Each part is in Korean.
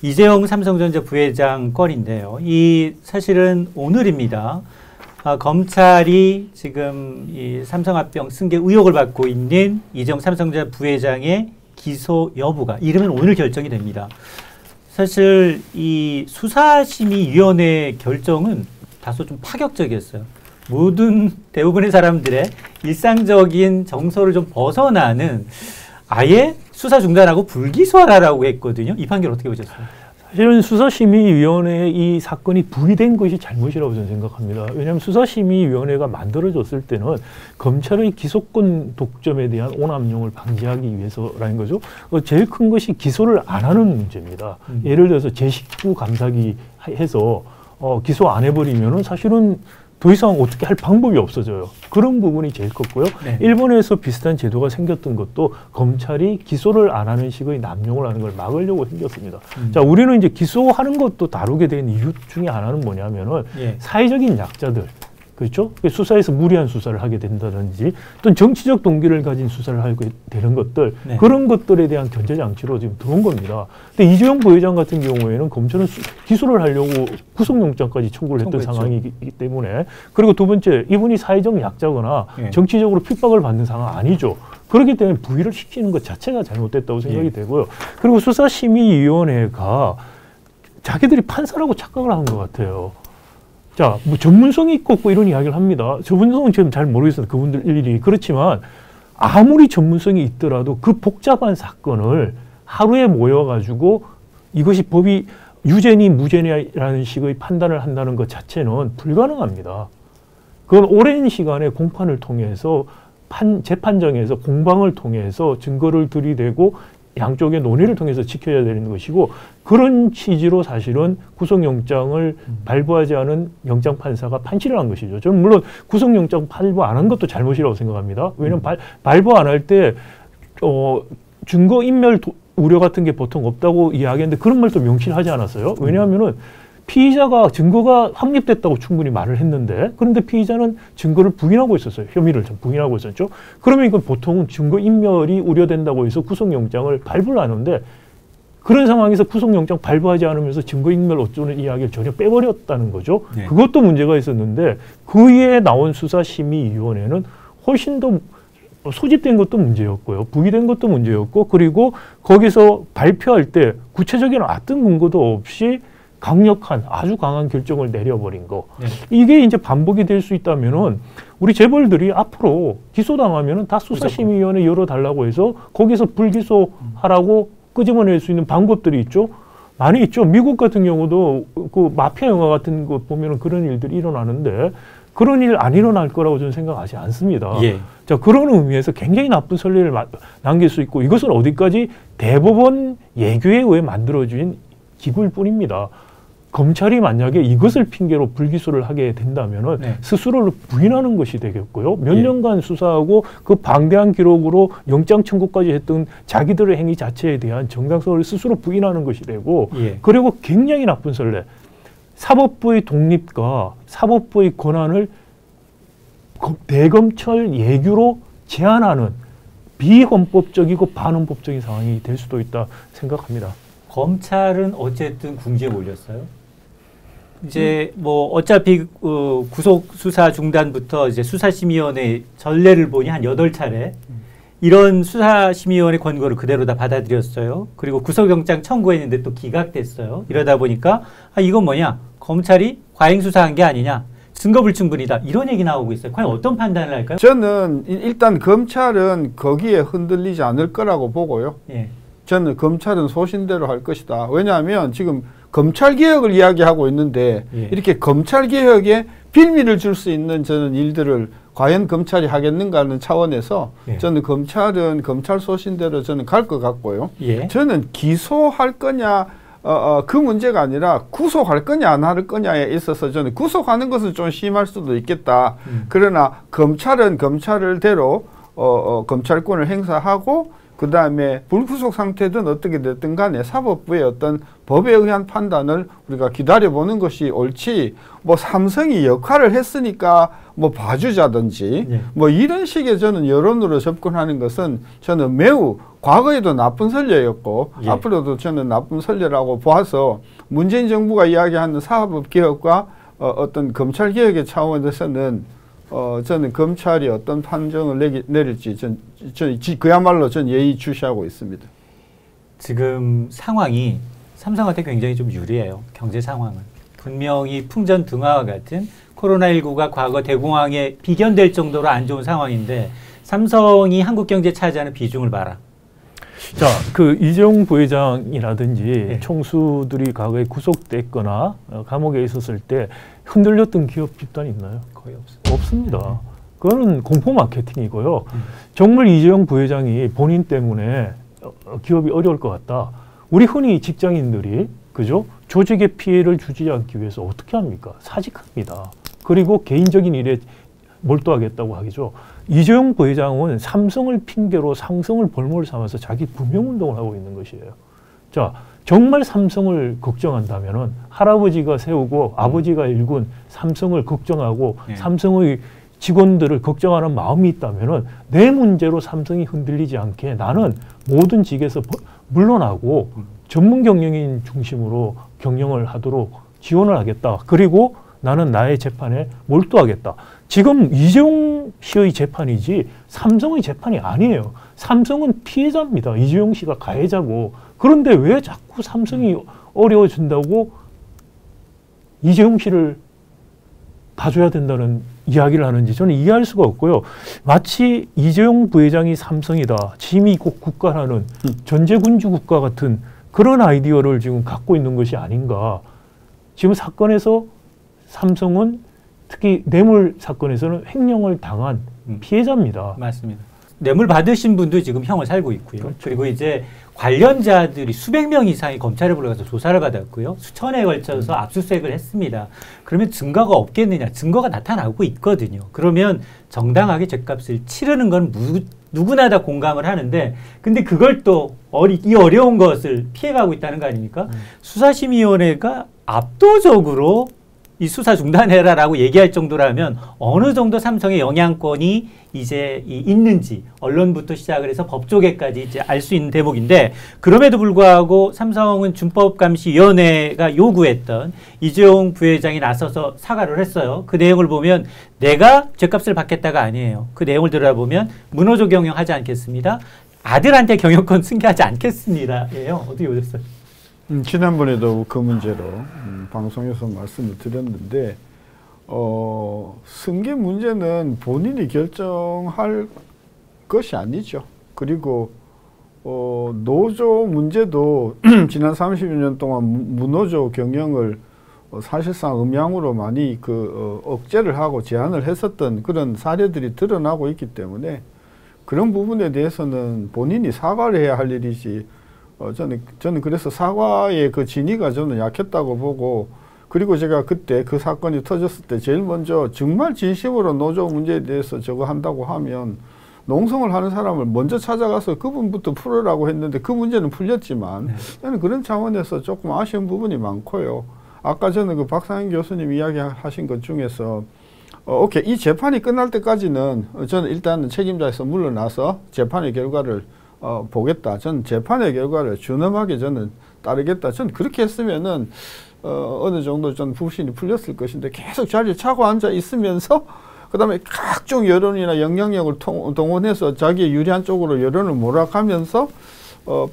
이재용 삼성전자 부회장 건인데요. 이 사실은 오늘입니다. 검찰이 지금 이 삼성합병 승계 의혹을 받고 있는 이재용 삼성전자 부회장의 기소 여부가 이르면 오늘 결정이 됩니다. 사실 이 수사심의위원회 결정은 다소 좀 파격적이었어요. 대부분의 사람들의 일상적인 정서를 좀 벗어나는 아예 수사 중단하고 불기소하라고 했거든요. 이 판결 어떻게 보셨어요? 사실은 수사심의위원회의 이 사건이 부의된 것이 잘못이라고 저는 생각합니다. 왜냐하면 수사심의위원회가 만들어졌을 때는 검찰의 기소권 독점에 대한 오남용을 방지하기 위해서라는 거죠. 제일 큰 것이 기소를 안 하는 문제입니다. 예를 들어서 제19 감사기 해서 기소 안 해버리면은 사실은 더 이상 어떻게 할 방법이 없어져요. 그런 부분이 제일 컸고요. 네. 일본에서 비슷한 제도가 생겼던 것도 검찰이 기소를 안 하는 식의 남용을 하는 걸 막으려고 생겼습니다. 자, 우리는 이제 기소하는 것도 다루게 된 이유 중에 하나는 뭐냐면은 사회적인 약자들, 그렇죠? 수사에서 무리한 수사를 하게 된다든지 또는 정치적 동기를 가진 수사를 하게 되는 것들, 그런 것들에 대한 견제장치로 지금 들어온 겁니다. 근데 이재용 부회장 같은 경우에는 검찰은 기소를 하려고 구속영장까지 청구를 했던 상황이기 때문에, 그리고 두 번째, 이분이 사회적 약자거나 정치적으로 핍박을 받는 상황 아니죠. 그렇기 때문에 부의를 시키는 것 자체가 잘못됐다고 생각이 되고요. 그리고 수사심의위원회가 자기들이 판사라고 착각을 한 것 같아요. 자, 뭐 전문성이 있고 없고 이런 이야기를 합니다. 전문성은 지금 잘 모르겠어요. 그분들 일일이. 그렇지만 아무리 전문성이 있더라도 그 복잡한 사건을 하루에 모여가지고 이것이 법이 유죄니 무죄니라는 식의 판단을 한다는 것 자체는 불가능합니다. 그건 오랜 시간의 공판을 통해서 재판정에서 공방을 통해서 증거를 들이대고 양쪽의 논의를 통해서 지켜야 되는 것이고, 그런 취지로 사실은 구속영장을 발부하지 않은 영장판사가 판시를 한 것이죠. 저는 물론 구속영장 발부 안 한 것도 잘못이라고 생각합니다. 왜냐하면 발부 안 할 때 증거인멸 우려 같은 게 보통 없다고 이야기했는데 그런 말도 명시하지 않았어요. 왜냐하면은 피의자가 증거가 확립됐다고 충분히 말을 했는데, 그런데 피의자는 증거를 부인하고 있었어요. 혐의를 좀 부인하고 있었죠. 그러면 이건 보통은 증거인멸이 우려된다고 해서 구속영장을 발부를 하는데, 그런 상황에서 구속영장 발부하지 않으면서 증거인멸 어쩌는 이야기를 전혀 빼버렸다는 거죠. 네. 그것도 문제가 있었는데, 그에 나온 수사심의위원회는 훨씬 더 소집된 것도 문제였고요. 부의된 것도 문제였고, 그리고 거기서 발표할 때 구체적인 어떤 근거도 없이 강력한, 아주 강한 결정을 내려버린 거. 이게 이제 반복이 될 수 있다면은 우리 재벌들이 앞으로 기소당하면은 다 수사심의위원회 열어달라고 해서 거기서 불기소하라고 끄집어낼 수 있는 방법들이 있죠. 많이 있죠. 미국 같은 경우도 그 마피아 영화 같은 거 보면은 그런 일들이 일어나는데, 그런 일 안 일어날 거라고 저는 생각하지 않습니다. 자, 그런 의미에서 굉장히 나쁜 선례를 남길 수 있고, 이것은 어디까지 대법원 예규에 의해 만들어진 기구일 뿐입니다. 검찰이 만약에 이것을 핑계로 불기소를 하게 된다면은 스스로를 부인하는 것이 되겠고요. 몇 년간 수사하고 그 방대한 기록으로 영장 청구까지 했던 자기들의 행위 자체에 대한 정당성을 스스로 부인하는 것이 되고, 그리고 굉장히 나쁜 선례. 사법부의 독립과 사법부의 권한을 대검찰 예규로 제한하는 비헌법적이고 반헌법적인 상황이 될 수도 있다 생각합니다. 검찰은 어쨌든 궁지에 몰렸어요. 이제 뭐 어차피 구속 수사 중단부터 이제 수사심의위원회 전례를 보니 한 8차례 이런 수사심의위원회 권고를 그대로 다 받아들였어요. 그리고 구속영장 청구했는데 또 기각됐어요. 이러다 보니까 이건 뭐냐, 검찰이 과잉수사한 게 아니냐, 증거불충분이다, 이런 얘기 나오고 있어요. 과연 어떤 판단을 할까요? 저는 일단 검찰은 거기에 흔들리지 않을 거라고 보고요. 저는 검찰은 소신대로 할 것이다. 왜냐하면 지금 검찰개혁을 이야기하고 있는데 이렇게 검찰개혁에 빌미를 줄 수 있는 저는 일들을 과연 검찰이 하겠는가 하는 차원에서 저는 검찰은 검찰 소신대로 저는 갈 것 같고요. 저는 기소할 거냐 그 문제가 아니라 구속할 거냐 안 할 거냐에 있어서 저는 구속하는 것은 좀 심할 수도 있겠다. 그러나 검찰은 검찰대로 검찰권을 행사하고 그 다음에 불구속 상태든 어떻게 됐든 간에 사법부의 어떤 법에 의한 판단을 우리가 기다려보는 것이 옳지, 뭐 삼성이 역할을 했으니까 뭐 봐주자든지 네. 뭐 이런 식의 저는 여론으로 접근하는 것은 저는 매우 과거에도 나쁜 선례였고 예. 앞으로도 저는 나쁜 선례라고 봐서 문재인 정부가 이야기하는 사법개혁과 어떤 검찰개혁의 차원에서는 저는 검찰이 어떤 판정을 내릴지 그야말로 전 예의주시하고 있습니다. 지금 상황이 삼성한테 굉장히 좀 유리해요. 경제 상황은. 분명히 풍전등화와 같은 코로나19가 과거 대공황에 비견될 정도로 안 좋은 상황인데 삼성이 한국 경제에 차지하는 비중을 봐라. 자, 그 이재용 부회장이라든지 네. 총수들이 과거에 구속됐거나 감옥에 있었을 때 흔들렸던 기업 집단이 있나요? 거의 없어요. 없습니다. 그거는 공포 마케팅이고요. 정말 이재용 부회장이 본인 때문에 기업이 어려울 것 같다. 우리 흔히 직장인들이 그죠? 조직에 피해를 주지 않기 위해서 어떻게 합니까? 사직합니다. 그리고 개인적인 일에 몰두하겠다고 하겠죠. 이재용 부회장은 삼성을 핑계로 상성을 볼모를 삼아서 자기 부명운동을 하고 있는 것이에요. 자, 정말 삼성을 걱정한다면은 할아버지가 세우고 아버지가 일군 삼성을 걱정하고 삼성의 직원들을 걱정하는 마음이 있다면은 내 문제로 삼성이 흔들리지 않게 나는 모든 직에서 물러나고 전문 경영인 중심으로 경영을 하도록 지원을 하겠다. 그리고 나는 나의 재판에 몰두하겠다. 지금 이재용 씨의 재판이지 삼성의 재판이 아니에요. 삼성은 피해자입니다. 이재용 씨가 가해자고. 그런데 왜 자꾸 삼성이 어려워진다고 이재용 씨를 봐줘야 된다는 이야기를 하는지 저는 이해할 수가 없고요. 마치 이재용 부회장이 삼성이다. 짐이 곧 국가라는 전제군주 국가 같은 그런 아이디어를 지금 갖고 있는 것이 아닌가. 지금 사건에서 삼성은 특히 뇌물 사건에서는 횡령을 당한 피해자입니다. 맞습니다. 뇌물 받으신 분도 지금 형을 살고 있고요. 그렇죠. 그리고 이제 관련자들이 수백 명 이상이 검찰에 불러가서 조사를 받았고요. 수천에 걸쳐서 압수수색을 했습니다. 그러면 증거가 없겠느냐. 증거가 나타나고 있거든요. 그러면 정당하게 죗값을 치르는 건 누구나 다 공감을 하는데 근데 그걸 또 이 어려운 것을 피해가고 있다는 거 아닙니까? 수사심의위원회가 압도적으로 이 수사 중단해라라고 얘기할 정도라면 어느 정도 삼성의 영향권이 이제 있는지 언론부터 시작을 해서 법조계까지 이제 알 수 있는 대목인데 그럼에도 불구하고 삼성은 준법감시위원회가 요구했던 이재용 부회장이 나서서 사과를 했어요. 그 내용을 보면 내가 죗값을 받겠다가 아니에요. 그 내용을 들어보면 문호조 경영하지 않겠습니다. 아들한테 경영권 승계하지 않겠습니다. 예요. 어떻게 보셨어요? 지난번에도 그 문제로 방송에서 말씀을 드렸는데 승계 문제는 본인이 결정할 것이 아니죠. 그리고 노조 문제도 지난 30여 년 동안 무노조 경영을 사실상 음양으로 많이 억제를 하고 제한을 했었던 그런 사례들이 드러나고 있기 때문에 그런 부분에 대해서는 본인이 사과를 해야 할 일이지. 저는 그래서 사과의 그 진위가 저는 약했다고 보고 그리고 제가 그때 그 사건이 터졌을 때 제일 먼저 정말 진심으로 노조 문제에 대해서 저거 한다고 하면 농성을 하는 사람을 먼저 찾아가서 그분부터 풀으라고 했는데 그 문제는 풀렸지만 저는 그런 차원에서 조금 아쉬운 부분이 많고요. 아까 저는 그 박상현 교수님 이야기하신 것 중에서 오케이 이 재판이 끝날 때까지는 저는 일단 책임자에서 물러나서 재판의 결과를 보겠다. 전 재판의 결과를 준엄하게 저는 따르겠다. 전 그렇게 했으면은 어느 정도 전 불신이 풀렸을 것인데 계속 자리에 차고 앉아 있으면서 그다음에 각종 여론이나 영향력을 동원해서 자기의 유리한 쪽으로 여론을 몰아가면서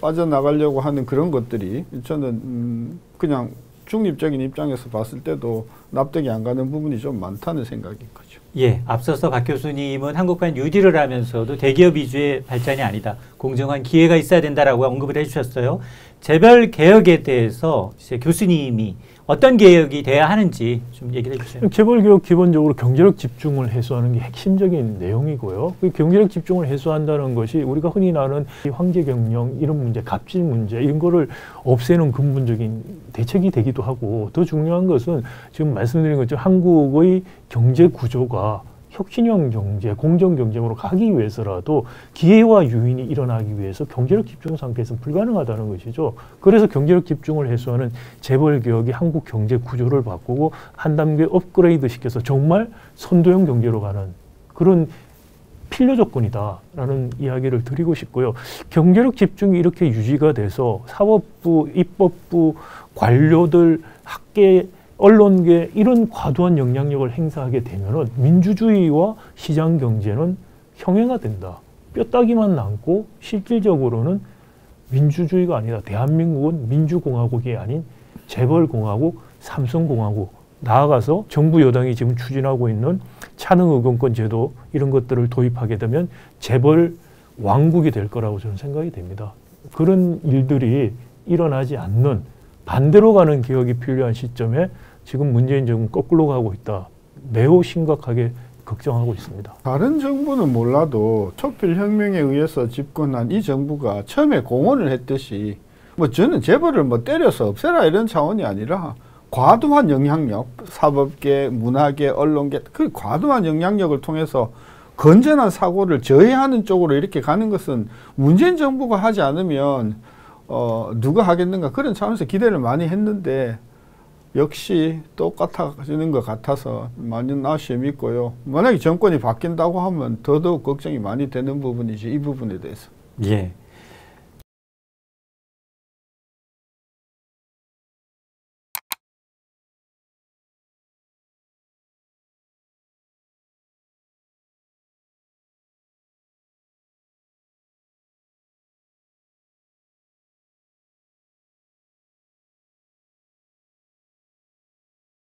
빠져나가려고 하는 그런 것들이 저는 그냥 중립적인 입장에서 봤을 때도 납득이 안 가는 부분이 좀 많다는 생각인 거죠. 예, 앞서서 박 교수님은 한국판 뉴딜을 하면서도 대기업 위주의 발전이 아니다. 공정한 기회가 있어야 된다라고 언급을 해주셨어요. 재벌 개혁에 대해서 이제 교수님이 어떤 개혁이 돼야 하는지 좀 얘기를 해주세요. 재벌 개혁 기본적으로 경제력 집중을 해소하는 게 핵심적인 내용이고요. 그 경제력 집중을 해소한다는 것이 우리가 흔히 나는 황제 경영 이런 문제, 갑질 문제 이런 거를 없애는 근본적인 대책이 되기도 하고 더 중요한 것은 지금 말씀드린 것처럼 한국의 경제 구조가 혁신형 경제, 공정 경쟁으로 가기 위해서라도 기회와 유인이 일어나기 위해서 경제력 집중 상태에서는 불가능하다는 것이죠. 그래서 경제력 집중을 해소하는 재벌 개혁이 한국 경제 구조를 바꾸고 한 단계 업그레이드 시켜서 정말 선도형 경제로 가는 그런 필요 조건이다라는 이야기를 드리고 싶고요. 경제력 집중이 이렇게 유지가 돼서 사법부, 입법부, 관료들, 학계, 언론계 이런 과도한 영향력을 행사하게 되면은 민주주의와 시장 경제는 형해가 된다. 뼈다귀만 남고 실질적으로는 민주주의가 아니다. 대한민국은 민주공화국이 아닌 재벌공화국, 삼성공화국, 나아가서 정부 여당이 지금 추진하고 있는 차능 의견권 제도 이런 것들을 도입하게 되면 재벌 왕국이 될 거라고 저는 생각이 됩니다. 그런 일들이 일어나지 않는 반대로 가는 개혁이 필요한 시점에 지금 문재인 정부는 거꾸로 가고 있다. 매우 심각하게 걱정하고 있습니다. 다른 정부는 몰라도 촛불혁명에 의해서 집권한 이 정부가 처음에 공언을 했듯이 뭐 저는 재벌을 뭐 때려서 없애라 이런 차원이 아니라 과도한 영향력, 사법계, 문화계, 언론계 그 과도한 영향력을 통해서 건전한 사고를 저해하는 쪽으로 이렇게 가는 것은 문재인 정부가 하지 않으면 누가 하겠는가 그런 차원에서 기대를 많이 했는데 역시 똑같아지는 것 같아서 많이 아쉬움이 있고요. 만약에 정권이 바뀐다고 하면 더더욱 걱정이 많이 되는 부분이지 이 부분에 대해서. 예.